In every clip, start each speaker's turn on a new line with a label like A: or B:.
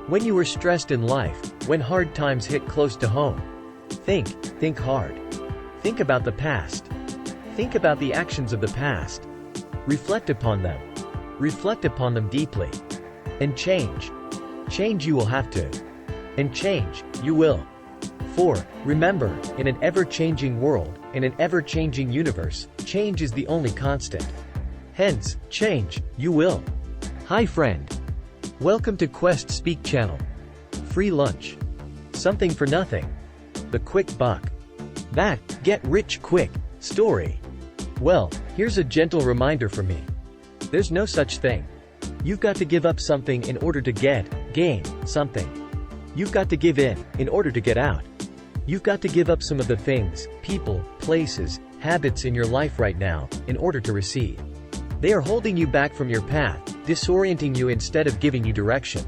A: When you are stressed in life, when hard times hit close to home, think hard. Think about the past. Think about the actions of the past. Reflect upon them. Reflect upon them deeply. And change. Change you will have to. And change, you will. For, remember, in an ever-changing world, in an ever-changing universe, change is the only constant. Hence, change, you will. Hi friend. Welcome to Quest Speak channel. Free lunch. Something for nothing. The quick buck. That, get rich quick, story. Well, here's a gentle reminder for me. There's no such thing. You've got to give up something in order to gain something. You've got to give in order to get out. You've got to give up some of the things, people, places, habits in your life right now, in order to receive. They are holding you back from your path, disorienting you instead of giving you direction.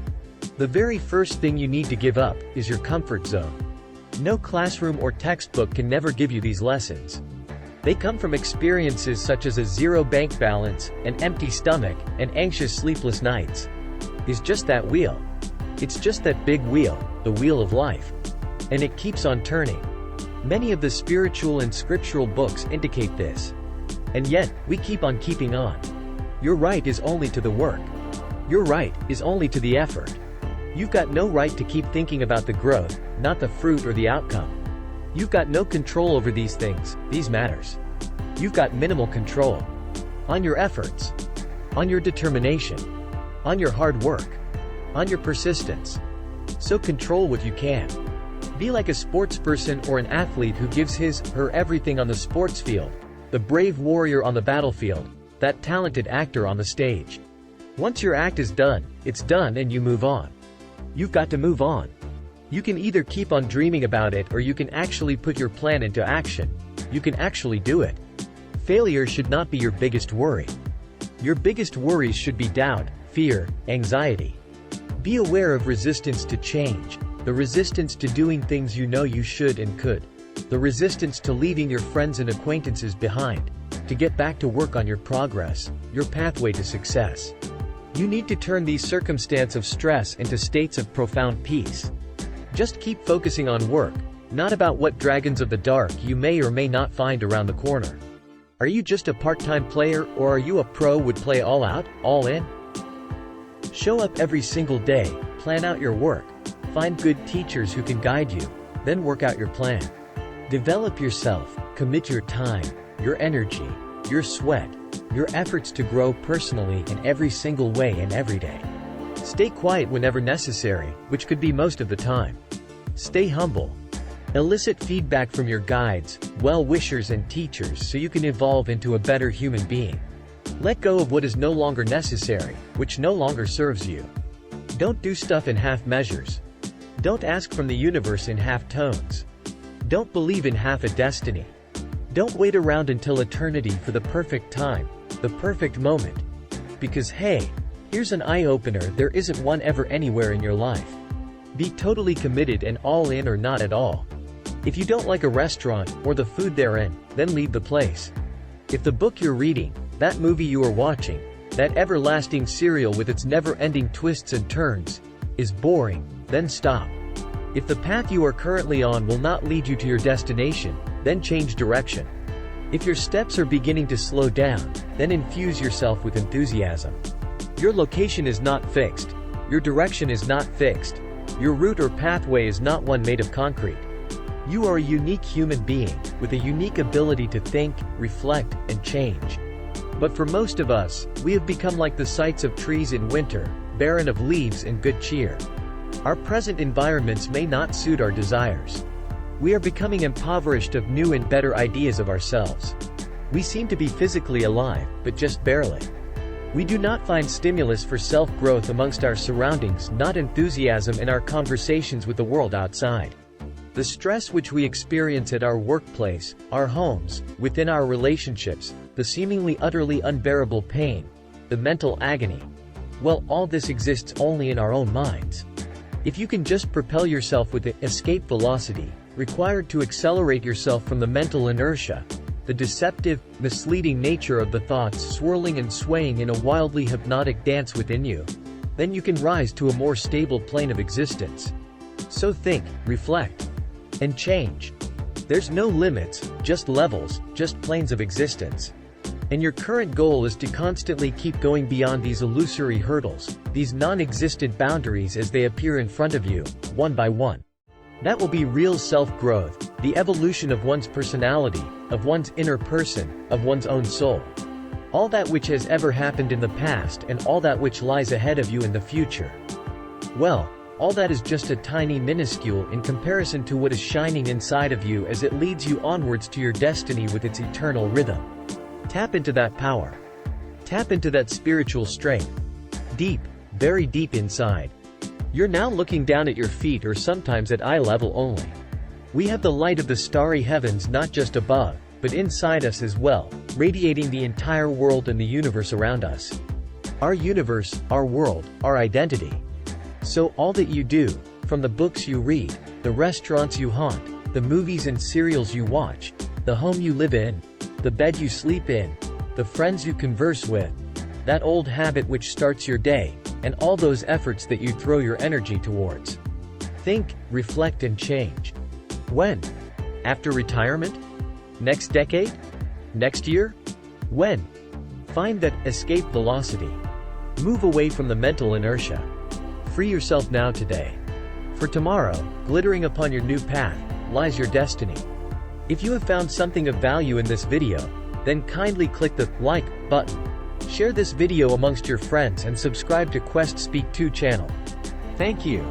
A: The very first thing you need to give up is your comfort zone. No classroom or textbook can never give you these lessons. They come from experiences such as a zero bank balance, an empty stomach, and anxious sleepless nights. It's just that wheel. It's just that big wheel, the wheel of life. And it keeps on turning. Many of the spiritual and scriptural books indicate this. And yet, we keep on keeping on. Your right is only to the work. Your right is only to the effort. You've got no right to keep thinking about the growth, not the fruit or the outcome. You've got no control over these things, these matters. You've got minimal control. On your efforts. On your determination. On your hard work. On your persistence. So control what you can. Be like a sportsperson or an athlete who gives her everything on the sports field, the brave warrior on the battlefield, that talented actor on the stage. Once your act is done, it's done and you move on. You've got to move on. You can either keep on dreaming about it or you can actually put your plan into action. You can actually do it. Failure should not be your biggest worry. Your biggest worries should be doubt, fear, anxiety. Be aware of resistance to change, the resistance to doing things you know you should and could, the resistance to leaving your friends and acquaintances behind, to get back to work on your progress, your pathway to success. You need to turn these circumstances of stress into states of profound peace. Just keep focusing on work, not about what dragons of the dark you may or may not find around the corner. Are you just a part-time player or are you a pro would play all out, all in? Show up every single day, plan out your work, find good teachers who can guide you, then work out your plan. Develop yourself, commit your time, your energy, your sweat, your efforts to grow personally in every single way and every day. Stay quiet whenever necessary, which could be most of the time. Stay humble. Elicit feedback from your guides, well-wishers and teachers so you can evolve into a better human being. Let go of what is no longer necessary, which no longer serves you. Don't do stuff in half measures. Don't ask from the universe in half tones. Don't believe in half a destiny. Don't wait around until eternity for the perfect time, the perfect moment. Because hey, here's an eye-opener, there isn't one ever anywhere in your life. Be totally committed and all in or not at all. If you don't like a restaurant or the food therein, then leave the place. If the book you're reading, that movie you are watching, that everlasting serial with its never-ending twists and turns, is boring, then stop. If the path you are currently on will not lead you to your destination, then change direction. If your steps are beginning to slow down, then infuse yourself with enthusiasm. Your location is not fixed. Your direction is not fixed. Your route or pathway is not one made of concrete. You are a unique human being, with a unique ability to think, reflect, and change. But for most of us, we have become like the sights of trees in winter, barren of leaves and good cheer. Our present environments may not suit our desires. We are becoming impoverished of new and better ideas of ourselves. We seem to be physically alive, but just barely. We do not find stimulus for self-growth amongst our surroundings, not enthusiasm in our conversations with the world outside. The stress which we experience at our workplace, our homes, within our relationships, the seemingly utterly unbearable pain, the mental agony. Well, all this exists only in our own minds. If you can just propel yourself with the escape velocity required to accelerate yourself from the mental inertia, the deceptive, misleading nature of the thoughts swirling and swaying in a wildly hypnotic dance within you, then you can rise to a more stable plane of existence. So think, reflect, and change. There's no limits, just levels, just planes of existence. And your current goal is to constantly keep going beyond these illusory hurdles, these non-existent boundaries as they appear in front of you, one by one. That will be real self-growth, the evolution of one's personality, of one's inner person, of one's own soul. All that which has ever happened in the past and all that which lies ahead of you in the future. Well, all that is just a tiny minuscule in comparison to what is shining inside of you as it leads you onwards to your destiny with its eternal rhythm. Tap into that power. Tap into that spiritual strength. Deep, very deep inside. You're now looking down at your feet or sometimes at eye level only. We have the light of the starry heavens not just above, but inside us as well, radiating the entire world and the universe around us. Our universe, our world, our identity. So all that you do, from the books you read, the restaurants you haunt, the movies and serials you watch, the home you live in, the bed you sleep in, the friends you converse with, that old habit which starts your day, and all those efforts that you throw your energy towards. Think, reflect and change. When? After retirement? Next decade? Next year? When? Find that escape velocity. Move away from the mental inertia. Free yourself now today. For tomorrow, glittering upon your new path, lies your destiny. If you have found something of value in this video, then kindly click the like button. Share this video amongst your friends and subscribe to Quest Speak 2 channel. Thank you.